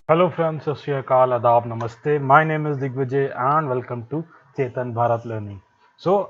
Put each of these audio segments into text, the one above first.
Hello friends, सत श्री अकाल, आदाब, नमस्ते। My name is Digvijay and welcome to Chetan Bharat learning.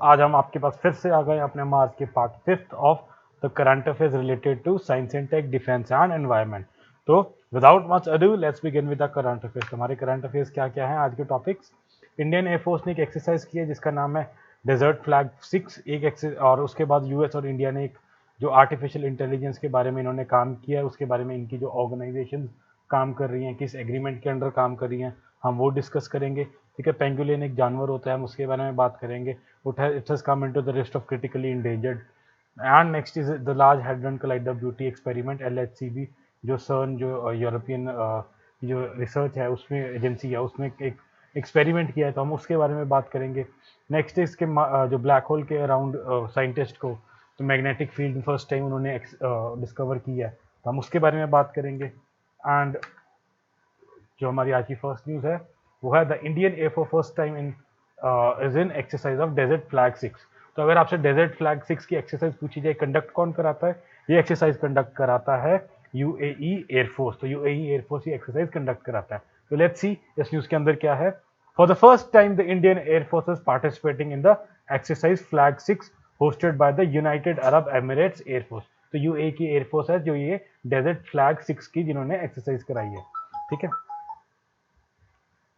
आज हम आपके पास फिर से आ गए अपने मार्च के part fifth of the current affairs related to science and tech, defence and environment. तो without much ado let's begin with the current affairs. हमारे करंट अफेयर्स क्या क्या हैं आज के टॉपिक्स। इंडियन एयरफोर्स ने एक एक्सरसाइज की है जिसका नाम है डेजर्ट फ्लैग 6। और उसके बाद यूएस और इंडिया ने एक जो आर्टिफिशियल इंटेलिजेंस के बारे में इन्होंने काम किया है उसके बारे में इनकी जो ऑर्गेनाइजेशन काम कर रही हैं, किस एग्रीमेंट के अंडर काम कर रही हैं, हम वो डिस्कस करेंगे। ठीक है, पेंगुलिन एक जानवर होता है, हम उसके बारे में बात करेंगे। It has come into the list of critically endangered. And next is the large hadron collider beauty experiment LHCb, जो सर्न जो यूरोपियन जो रिसर्च है उसमें एजेंसी है उसमें एक एक्सपेरिमेंट किया है, तो हम उसके बारे में बात करेंगे। नेक्स्ट इसके जो ब्लैक होल के अराउंड साइंटिस्ट को तो मैग्नेटिक फील्ड फर्स्ट टाइम उन्होंने डिस्कवर किया है, तो हम उसके बारे में बात करेंगे। एंड जो हमारी आज की फर्स्ट न्यूज है वो है the Indian air force first time is in exercise of desert flag 6। तो अगर आपसे डेजर्ट फ्लैग 6 की एक्सरसाइज पूछी जाए, कंडक्ट कौन कराता है, ये एक्सरसाइज कंडक्ट कराता है यूएई एयरफोर्स। तो यूएई एयरफोर्स ये एक्सरसाइज कंडक्ट कराता है। तो लेट्स सी इस न्यूज के अंदर क्या है। For the first time the Indian air force is participating in the exercise flag 6 hosted by the United Arab Emirates air force. तो यूएई की एयरफोर्स है जो ये डेजर्ट फ्लैग 6 की जिन्होंने एक्सरसाइज कराई है। ठीक है,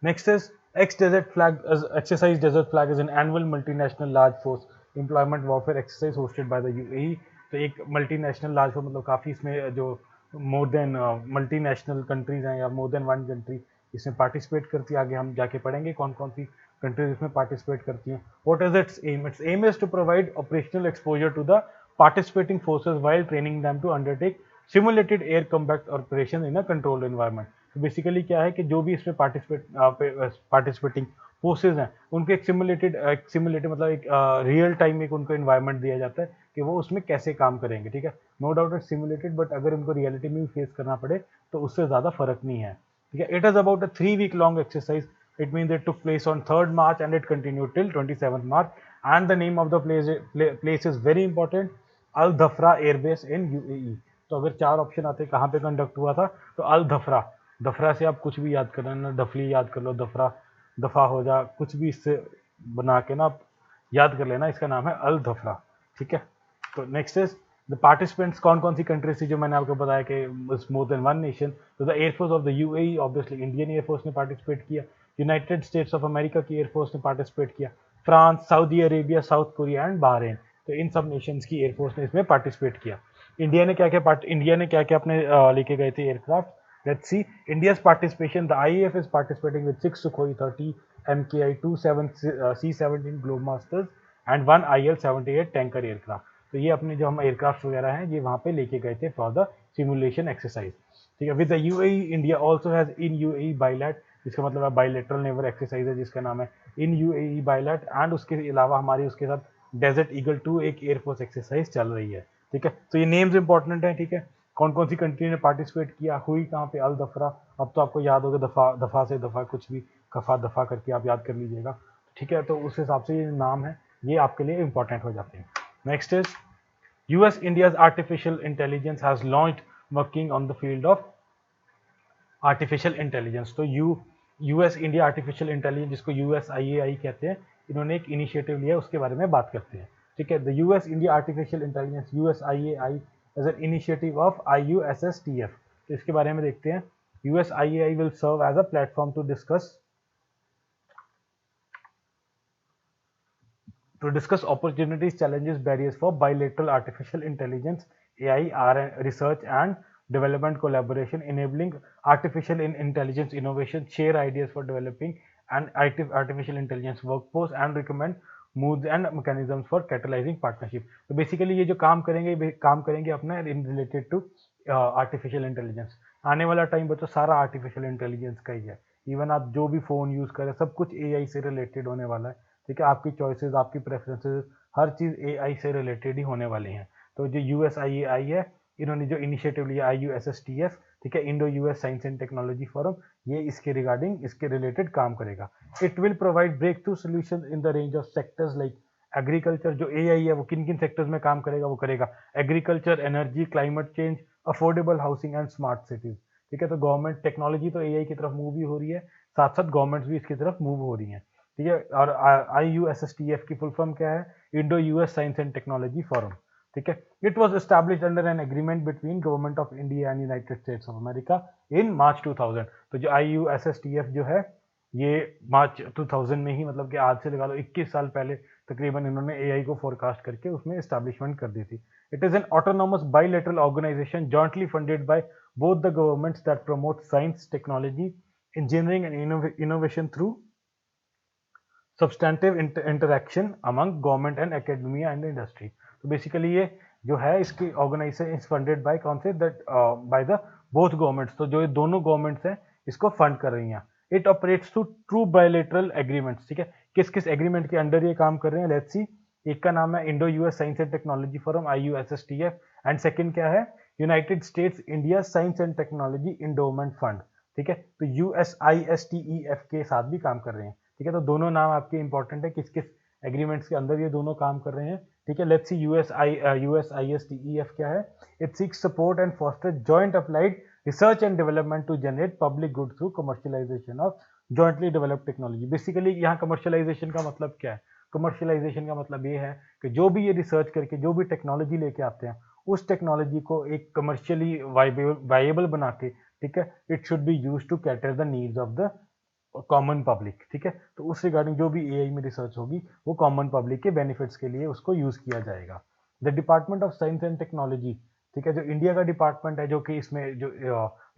next is X Desert Flag exercise. Desert Flag is an annual multinational large force employment warfare exercise hosted by the UAE. तो एक मल्टीनेशनल लार्ज फोर्स मतलब काफ़ी इसमें जो मोर देन मल्टीनेशनल कंट्रीज हैं या मोर देन वन कंट्री इसमें participate करती है। आगे हम जाके पढ़ेंगे कौन कौन सी कंट्रीज इसमें पार्टिसिपेट करती हैं। What is its aim? Its aim is to provide operational exposure to the participating forces while training them to undertake simulated air combat operation in a controlled environment. तो बेसिकली क्या है कि जो भी इसमें पार्टिसिपेटिंग फोर्सेज हैं उनको एक सिमुलेटेड मतलब एक रियल टाइम एक उनको इन्वायरमेंट दिया जाता है कि वो उसमें कैसे काम करेंगे। ठीक है, no doubt it simulated, but अगर उनको रियलिटी में भी फेस करना पड़े तो उससे ज़्यादा फर्क नहीं है। ठीक है, it is about a 3 week long exercise. It means it took place on 3rd March and it continued till 27th March. And the name of the place is very important, Al Dhafra airbase in UAE. तो अगर 4 option आते कहाँ पे conduct हुआ था, तो अल धफरा। दफरा से आप कुछ भी याद कर लेना, डफली याद कर लो, दफरा दफा हो जा, कुछ भी इससे बना के ना आप याद कर लेना, इसका नाम है अल धफरा। ठीक है, तो नेक्स्ट इज द पार्टिसिपेंट्स। कौन कौन सी कंट्रीज थी जो मैंने आपको बताया कि मोर देन वन नेशन। तो the air force of the UAE, obviously Indian air force ने पार्टिसिपेट किया। यूनाइटेड स्टेट्स ऑफ अमेरिका की एयरफोर्स ने पार्टिसिपेट किया। France, Saudi Arabia, south Korea and Bahrain. तो इन सब नेशंस की एयरफोर्स ने इसमें पार्टिसिपेट किया। इंडिया ने क्या क्या अपने लेके गए थे aircraft. Let's see India's participation. The IAF is participating with 6 Sukhoi 30 MKI-27 C-17 Globemasters and 1 IL-78 tanker aircraft. तो ये अपने जो हम एयरक्राफ्ट वगैरह हैं ये वहाँ पे लेके गए थे फॉर द सिमुलेशन एक्सरसाइज। ठीक है, with the UAE India also has in UAE bilat, जिसका मतलब है बाइलेटरल नेवल एक्सरसाइज है जिसका नाम है इन यूएई बाइलैट। एंड उसके अलावा हमारी उसके साथ डेजर्ट ईगल 2 एक एयरफोर्स एक्सरसाइज चल रही है। ठीक है, तो ये नेम्स इंपॉर्टेंट है। ठीक है, कौन कौन सी कंट्री ने पार्टिसिपेट किया, हुई कहाँ पे, अल दफरा। अब तो आपको याद होगा दफा, दफा से दफा कुछ भी, कफा दफा करके आप याद कर लीजिएगा। ठीक है, तो उस हिसाब से ये नाम है ये आपके लिए इंपॉर्टेंट हो जाते हैं। Next is US India's artificial intelligence has launched working on the field of artificial intelligence. तो यूएस इंडिया आर्टिफिशियल इंटेलिजेंस, जिसको USIAI कहते हैं, इन्होंने एक इनिशिएटिव लिया, उसके बारे में बात करते हैं। ठीक है, the US India artificial intelligence USIAI as an initiative of IUSSTF। तो इसके बारे में देखते हैं। USIAI will serve as a platform to discuss opportunities, challenges, barriers for bilateral artificial intelligence (AI) research and development collaboration, enabling artificial intelligence innovation, share ideas for developing an artificial intelligence workforce, and recommend moves and mechanisms for catalyzing partnership. तो basically ये जो काम करेंगे अपना in related to artificial intelligence. आने वाला time बच्चों सारा आर्टिफिशियल इंटेलिजेंस का ही है। इवन आप जो भी फोन यूज करें सब कुछ एआई से रिलेटेड होने वाला है। ठीक है, आपकी चॉइसेस, आपकी प्रेफरेंसेस, हर चीज़ एआई से रिलेटेड ही होने वाली हैं। तो जो USIAI है, इन्होंने जो इनिशिएटिव लिया IUSSTF, ठीक है, Indo US science and technology forum, ये इसके रिगार्डिंग इसके रिलेटेड काम करेगा। It will provide breakthrough solution in the range of sectors like agriculture. जो एआई है वो किन किन सेक्टर्स में काम करेगा, वो करेगा agriculture, energy, climate change, affordable housing and smart cities. ठीक है। तो गवर्नमेंट टेक्नोलॉजी तो एआई की तरफ मूव भी हो रही है, साथ साथ गवर्नमेंट्स भी इसकी तरफ मूव हो रही हैं, ठीक है। और IUSSTF की फुल फॉर्म क्या है? Indo US science and technology forum, ठीक है। It was established under an agreement between government of India and United States of America in March 2000। तो जो IUSSTF जो है ये मार्च 2000 में ही, मतलब कि आज से लगा लो 21 साल पहले तकरीबन, इन्होंने एआई को फोरकास्ट करके उसमें एस्टैब्लिशमेंट कर दी थी। It is an autonomous bilateral organization jointly funded by both the governments that promote science, technology, engineering, and innovation through substantive interaction among government and academia and industry. तो basically ये जो है इसकी ऑर्गेनाइजेशन इज फंडेड बाय कौन से? That by the both governments. तो जो ये दोनों गवर्नमेंट्स हैं इसको फंड कर रही हैं। It operates through true bilateral agreements, ठीक है। किस किस एग्रीमेंट के अंडर ये काम कर रहे हैं? Let's see. एक का नाम है Indo US science and technology forum, IUSSTF, and second क्या है? United states India science and technology endowment fund, ठीक है। तो USISTEF के साथ भी काम कर रहे हैं, ठीक है। तो दोनों नाम आपके इंपॉर्टेंट है, किस किस एग्रीमेंट्स के अंदर ये दोनों काम कर रहे हैं, ठीक है। Let's see. USISTEF क्या है? It seeks support and foster joint applied research and development to generate public good through commercialization of jointly developed technology. Basically यहाँ कमर्शियलाइजेशन का मतलब क्या है? कमर्शियलाइजेशन का मतलब ये है कि जो भी ये रिसर्च करके जो भी टेक्नोलॉजी लेके आते हैं, उस टेक्नोलॉजी को एक कमर्शियली वाइबल बना के, ठीक है, it should be use to cater the needs of the common public, ठीक है। तो उस रिगार्डिंग जो भी एआई में रिसर्च होगी वो कॉमन पब्लिक के बेनिफिट्स के लिए उसको यूज किया जाएगा। The department of science and technology, ठीक है, जो इंडिया का डिपार्टमेंट है जो कि इसमें जो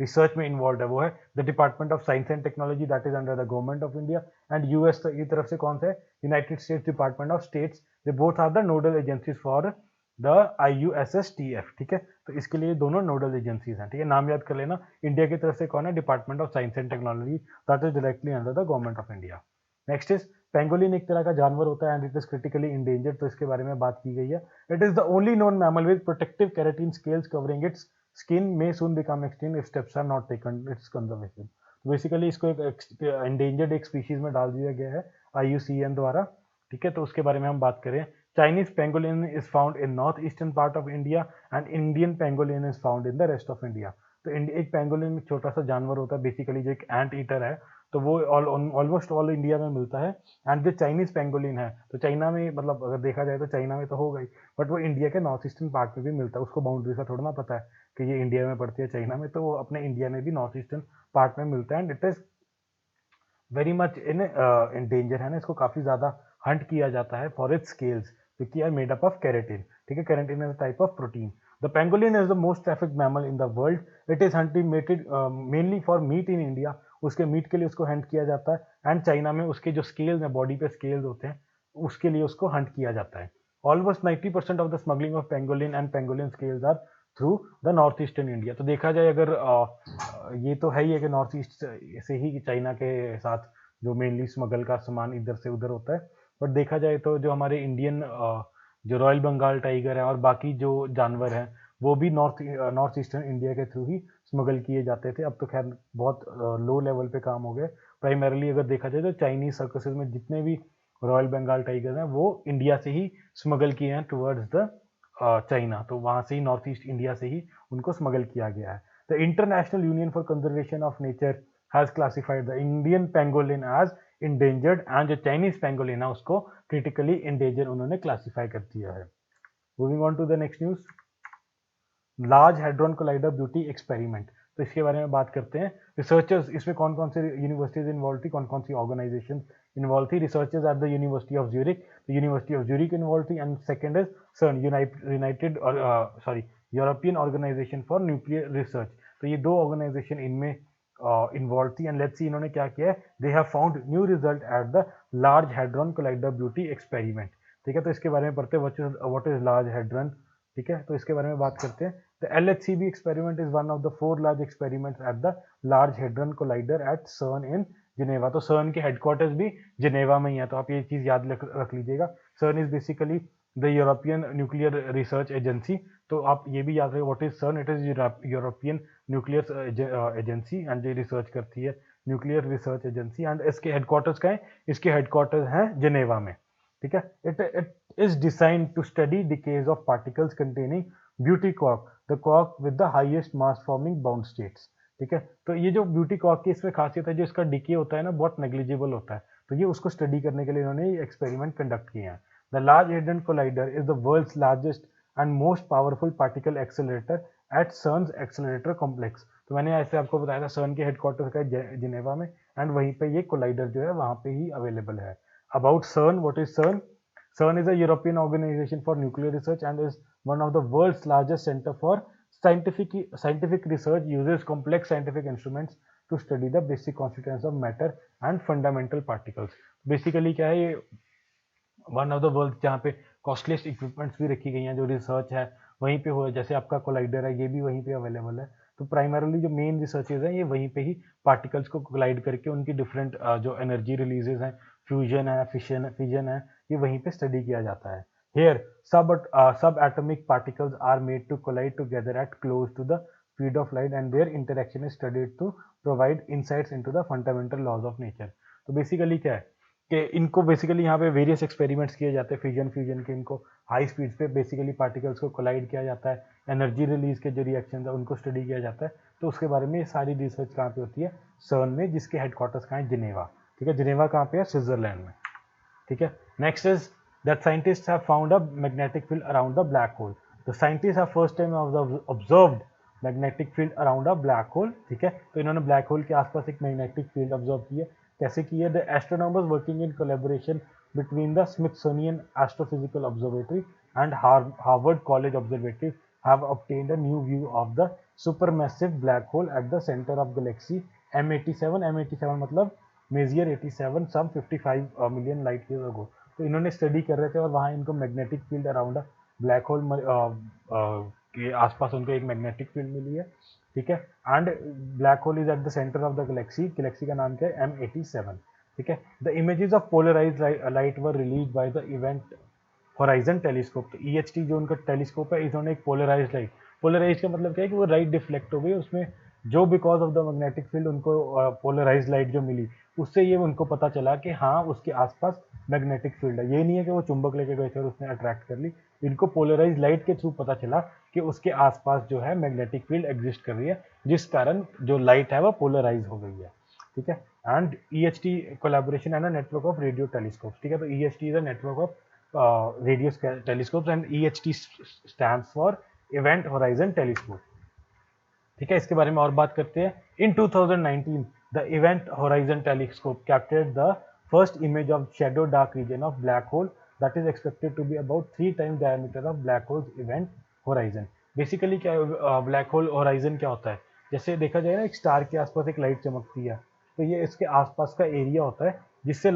रिसर्च में इन्वॉल्व है वो है the department of science and technology, that is under the government of India. And US की तरफ से कौन सा है? United States department of states. They both are the nodal agencies for the IUSSTF, ठीक है। तो इसके लिए दोनों नोडल एजेंसीज हैं, ठीक है। नाम याद कर लेना। इंडिया की तरफ से कौन है? Department of science and technology, that is directly under the government of India. Next is pangolin, एक तरह का जानवर होता है and it is critically endangered, तो इसके बारे में बात की गई है। It is the only known mammal with protective keratin scales covering its skin may soon become extinct if steps are not taken its conservation. तो बेसिकली इसको एक एंडेंजर्ड एक स्पीशीज में डाल दिया गया है IUCN द्वारा, ठीक है। तो उसके बारे में हम बात करें, Chinese pangolin is found in northeastern part of India and Indian pangolin is found in the rest of India। तो एक पेंगोलिन छोटा सा जानवर होता है बेसिकली जो एक एंट ईटर है, तो वो ऑलमोस्ट ऑल इंडिया में मिलता है। एंड जो चाइनीज पेंगोलिन है तो चाइना में, मतलब अगर देखा जाए तो चाइना में तो होगा ही, बट वो इंडिया के नॉर्थ ईस्टर्न पार्ट में भी मिलता है। उसको बाउंड्री का थोड़ा ना पता है कि ये इंडिया में पड़ती है चाइना में, तो वो अपने इंडिया में भी नॉर्थ ईस्टर्न पार्ट में मिलता है। And it is very much in danger है ना, इसको काफी ज्यादा हंट किया जाता है फॉर इट्स स्केल्स, क्योंकि are made up of keratin, ठीक है। Keratin is a type of protein. The pangolin is the most trafficked mammal in the world. It is hunted mainly for meat in India, उसके meat के लिए उसको Hunt किया जाता है। And China में उसके जो स्केल्स हैं, बॉडी पे स्केल्स होते हैं, उसके लिए उसको हंट किया जाता है। Almost 90% of the smuggling of pangolin and pangolin scales are through the north eastern India. तो देखा जाए अगर ये तो है ही है कि नॉर्थ ईस्ट से ही चाइना के साथ जो मेनली स्मगल का सामान इधर से उधर होता है, बट देखा जाए तो जो हमारे इंडियन जो रॉयल बंगाल टाइगर है और बाकी जो जानवर हैं वो भी नॉर्थ ईस्टर्न इंडिया के थ्रू ही स्मगल किए जाते थे। अब तो खैर बहुत लो लेवल पे काम हो गए। प्राइमरली अगर देखा जाए तो चाइनीज सर्कसेस में जितने भी रॉयल बंगाल टाइगर हैं वो इंडिया से ही स्मगल किए हैं टुवर्ड्स द चाइना, तो वहां से ही नॉर्थ ईस्ट इंडिया से ही उनको स्मगल किया गया है। The international union for conservation of nature has classified the Indian pangolin as endangered and जो चाइनीज पेंगोलिन है उसको क्रिटिकली इंडेंजर्ड उन्होंने क्लासिफाई कर दिया है। Moving on to the next news, large hadron collider beauty experiment. तो इसके बारे में बात करते हैं। रिसर्चर्स, इसमें कौन कौन से यूनिवर्सिटीज इन्वॉल्व थी, कौन कौन सी ऑर्गेनाइजेशन इन्वॉल्व थी? Researchers at the university of Zurich, university of Zurich involve थी। And second is CERN, united European organisation for nuclear research. तो ये दो ऑर्गेनाइजेशन इनमें इन्वॉल्व थी। एंड लेट्स सी इन्होंने क्या किया है, they have found new result at the large hadron collider beauty experiment, ठीक है। तो इसके बारे में पढ़ते हैं, व्हाट इज लार्ज हेड्रॉन, ठीक है। तो इसके बारे में बात करते हैं। The LHCb experiment is one of the 4 large experiments at the Large Hadron Collider at CERN in Geneva। तो CERN के हेडक्वार्टर्स भी जिनेवा में ही है, तो आप ये चीज याद रख लीजिएगा। CERN is basically the European nuclear research agency. तो आप ये भी याद रखें, what is CERN, it is European nuclear agency and ये रिसर्च करती है, न्यूक्लियर रिसर्च एजेंसी। एंड इसके हेडक्वार्टर्स का है, इसके हेडक्वार्टर्स हैं जिनेवा में, ठीक है। It is designed to study decays of particles containing beauty quark, the quark with the highest mass forming bound states, ठीक है। तो ये जो ब्यूटी कॉक की इसमें खासियत है, जो इसका डिके होता है ना बहुत नेग्लिजिबल होता है, तो ये उसको स्टडी करने के लिए इन्होंने ये एक्सपेरिमेंट कंडक्ट किए हैं। The large hadron collider is the world's largest and most powerful particle accelerator at CERN's accelerator complex. तो मैंने ऐसे आपको बताया था सर्न के हेडक्वार्टर का जिनेवा में, एंड वहीं पे ये कोलाइडर जो है वहां पे ही अवेलेबल है। अबाउट सर्न, व्हाट इज सर्न? CERN is a European organization for nuclear research and is one of the world's largest center for scientific research. Uses complex scientific instruments to study the basic constituents of matter and fundamental particles. Basically क्या है ये one of the world जहाँ पे costliest equipments भी रखी गई हैं, जो रिसर्च है वहीं पे हो, जैसे आपका कोलाइडर है ये भी वहीं पे अवेलेबल है। तो प्राइमरली जो मेन रिसर्चेज हैं ये वहीं पे ही पार्टिकल्स को कोलाइड करके उनकी डिफरेंट जो एनर्जी रिलीजेज हैं, फ्यूजन है, फिजन है, ये वहीं पे स्टडी किया जाता है। Here subatomic particles are made to collide together at close to the speed of light and their interaction is studied to provide insights into the fundamental laws of nature. तो basically क्या है कि इनको basically यहाँ पे various experiments किए जाते हैं, फ्यूजन के इनको हाई स्पीड्स पे बेसिकली पार्टिकल्स को कोलाइड किया जाता है, एनर्जी रिलीज के जो रिएक्शन है उनको स्टडी किया जाता है। तो उसके बारे में ये सारी रिसर्च कहाँ पे होती है? सर्न में, जिसके हेडक्वार्टर्स कहाँ है? जिनेवा। ठीक है, जिनेवा कहाँ पे है? स्विट्जरलैंड में। ठीक है, next is that scientists have found a magnetic field around the black whole. The scientist have first time observed magnetic field around a black whole. ठीक है, तो इन्होंने ब्लैक होल के आसपास एक मैग्नेटिक फील्ड ऑब्जर्व की है। कैसे की है? The astronomers working in collaboration between the Smithsonian Astrophysical Observatory and Harvard College Observatory have obtained a new view of the supermassive black hole at the center of galaxy M87। M87 मतलब मेजियर 87 some 55 million light year ago. तो इन्होंने study कर रहे थे और वहाँ इनको magnetic field around black hole के आसपास उनको एक मैग्नेटिक फील्ड मिली है। ठीक है, and black hole is at the centre of the galaxy. Galaxy का नाम क्या है? M87। ठीक है, the images of polarised light were release by the event horizon telescope. तो EHT जो उनका टेलीस्कोप है, इन्होंने एक पोलराइज्ड लाइट, पोलराइज का मतलब क्या है कि वो राइट डिफ्लेक्ट हो गई उसमें, जो because of the magnetic field उनको पोलराइज्ड लाइट जो मिली, उससे ये उनको पता चला कि हाँ उसके आसपास मैग्नेटिक फील्ड है। ये नहीं है कि वो चुंबक लेके गए थे और उसने अट्रैक्ट कर ली, इनको पोलराइज लाइट के थ्रू पता चला कि उसके आसपास जो है मैग्नेटिक फील्ड एग्जिस्ट कर रही है, जिस कारण जो लाइट है वो पोलराइज हो गई है। ठीक है, and EHT collaboration and a network of radio telescope. ठीक है, तो EHT is a network of radio telescope and EHT stands for event horizon telescope. ठीक है, इसके बारे में और बात करते हैं। In 2019 the event horizon telescope captured the first image of shadow dark region of black hole that is expected to be about 3 times diameter of black hole event horizon. Basically क्या ब्लैक होल होराइजन क्या होता है? जैसे देखा जाए ना, एक star के आसपास एक लाइट चमकती है, तो ये इसके आसपास का एरिया होता है जिससे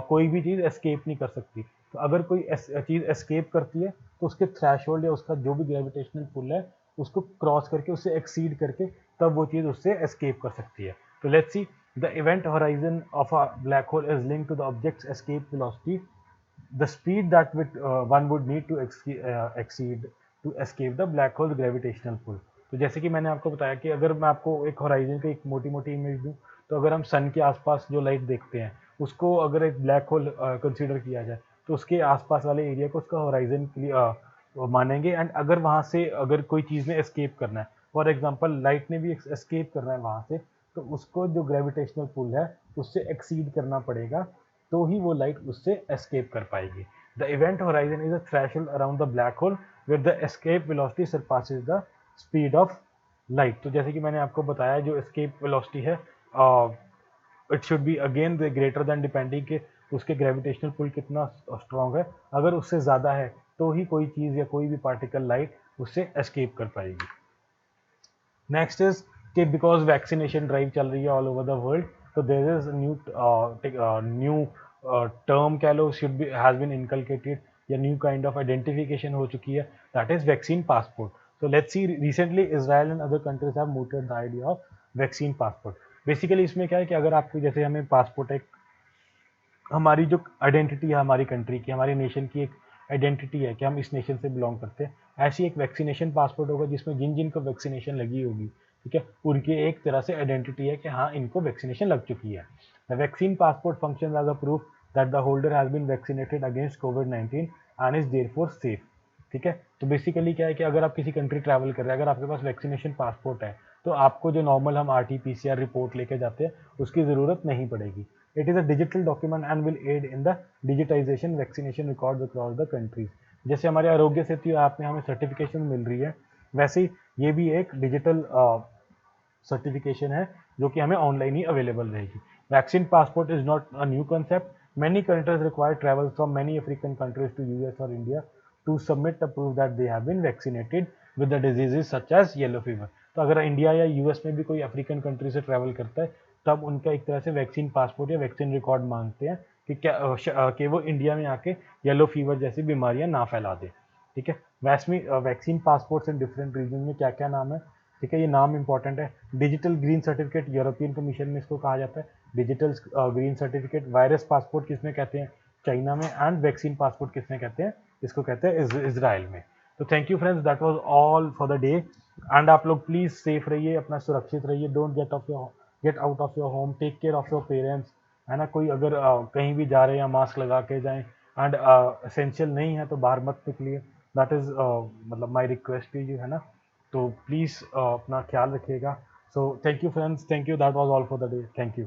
कोई भी चीज़ एस्केप नहीं कर सकती। तो अगर कोई चीज़ एस्केप करती है तो उसके थ्रेशोल्ड या उसका जो भी ग्रेविटेशनल पुल है उसको क्रॉस करके, उससे एक्सीड करके, तब वो चीज़ उससे एस्केप कर सकती है। तो let's see, the event horizon of a black hole is linked to the object's escape velocity, the speed that one would need to exceed to escape the black hole gravitational pull. तो जैसे कि मैंने आपको बताया कि अगर मैं आपको एक होराइजन की एक मोटी मोटी इमेज दूं, तो अगर हम सन के आसपास जो लाइट देखते हैं उसको अगर एक ब्लैक होल कंसीडर किया जाए, तो उसके आसपास वाले एरिया को उसका होराइजन मानेंगे। एंड अगर वहाँ से अगर कोई चीज़ ने एस्केप करना है, फॉर एग्जांपल लाइट ने भी एस्केप करना है वहाँ से, तो उसको जो ग्रेविटेशनल पुल है उससे एक्सीड करना पड़ेगा, तो ही वो लाइट उससे एस्केप कर पाएगी। The event horizon is a threshold around the black hole where the escape velocity surpasses the speed of light. तो जैसे कि मैंने आपको बताया, जो एस्केप वेलोसिटी है it should be again greater than, depending के उसके ग्रेविटेशनल पुल कितना स्ट्रॉन्ग है। अगर उससे ज़्यादा है तो ही कोई चीज़ या कोई भी पार्टिकल लाइट उससे एस्केप कर पाएगी। नेक्स्ट इज कि बिकॉज वैक्सीनेशन ड्राइव चल रही है ऑल ओवर द वर्ल्ड, तो देयर इज न्यू टर्म कह लो should be has been inculcated, या न्यू काइंड ऑफ आइडेंटिफिकेशन हो चुकी है, that is vaccine passport. So let's see, recently Israel and other countries have mooted the idea of vaccine passport. Basically इसमें क्या है कि अगर आपको, जैसे हमें पासपोर्ट एक हमारी जो आइडेंटिटी है हमारी कंट्री की, हमारी नेशन की एक आइडेंटिटी है कि हम इस नेशन से बिलोंग करते हैं, ऐसी एक वैक्सीनेशन पासपोर्ट होगा जिसमें जिन जिन को वैक्सीनेशन लगी होगी, ठीक है, उनकी एक तरह से आइडेंटिटी है कि हाँ इनको वैक्सीनेशन लग चुकी है। The vaccine passport function as a proof that the holder has been vaccinated against COVID-19 and is therefore safe. ठीक है। तो बेसिकली क्या है कि अगर आप किसी कंट्री ट्रैवल कर रहे हैं, अगर आपके पास वैक्सीनेशन पासपोर्ट है, तो आपको जो नॉर्मल हम RT-PCR रिपोर्ट लेके जाते हैं उसकी ज़रूरत नहीं पड़ेगी। It is a digital document and will aid in the digitisation vaccination record across the countries. जैसे हमारे आरोग्य सेतु ऐप में हमें सर्टिफिकेशन मिल रही है, वैसे ही ये भी एक डिजिटल सर्टिफिकेशन है जो कि हमें ऑनलाइन ही अवेलेबल रहेगी। Vaccine passport is not a new concept. Many countries require travel from many African countries to US or India to submit a proof that they have been vaccinated with the diseases such as yellow fever. तो अगर India या US में भी कोई African country से travel करता है, तब उनका एक तरह से वैक्सीन पासपोर्ट या वैक्सीन रिकॉर्ड मांगते हैं कि क्या कि वो इंडिया में आके येलो फीवर जैसी बीमारियां ना फैला दे। ठीक है। Vaccine passports in different region में क्या क्या नाम है, ठीक है, ये नाम इंपॉर्टेंट है। Digital green certificate European commission में इसको कहा जाता है। Digital green certificate virus passport किसमें कहते हैं, चाइना में। एंड वैक्सीन पासपोर्ट किसमें कहते हैं, इसको कहते हैं इजराइल में। तो thank you friends, that was all for the day. And आप लोग प्लीज सेफ रहिए, अपना सुरक्षित रहिए। Don't get out of your home, take care of your parents, है ना। कोई अगर कहीं भी जा रहे हैं या मास्क लगा के जाएं, एंड एसेंशियल नहीं है तो बाहर मत निकलिए। दैट इज मतलब माई रिक्वेस्ट टू यू, है ना। तो प्लीज़ अपना ख्याल रखिएगा। So thank you friends, thank you, that was all for the day, thank you.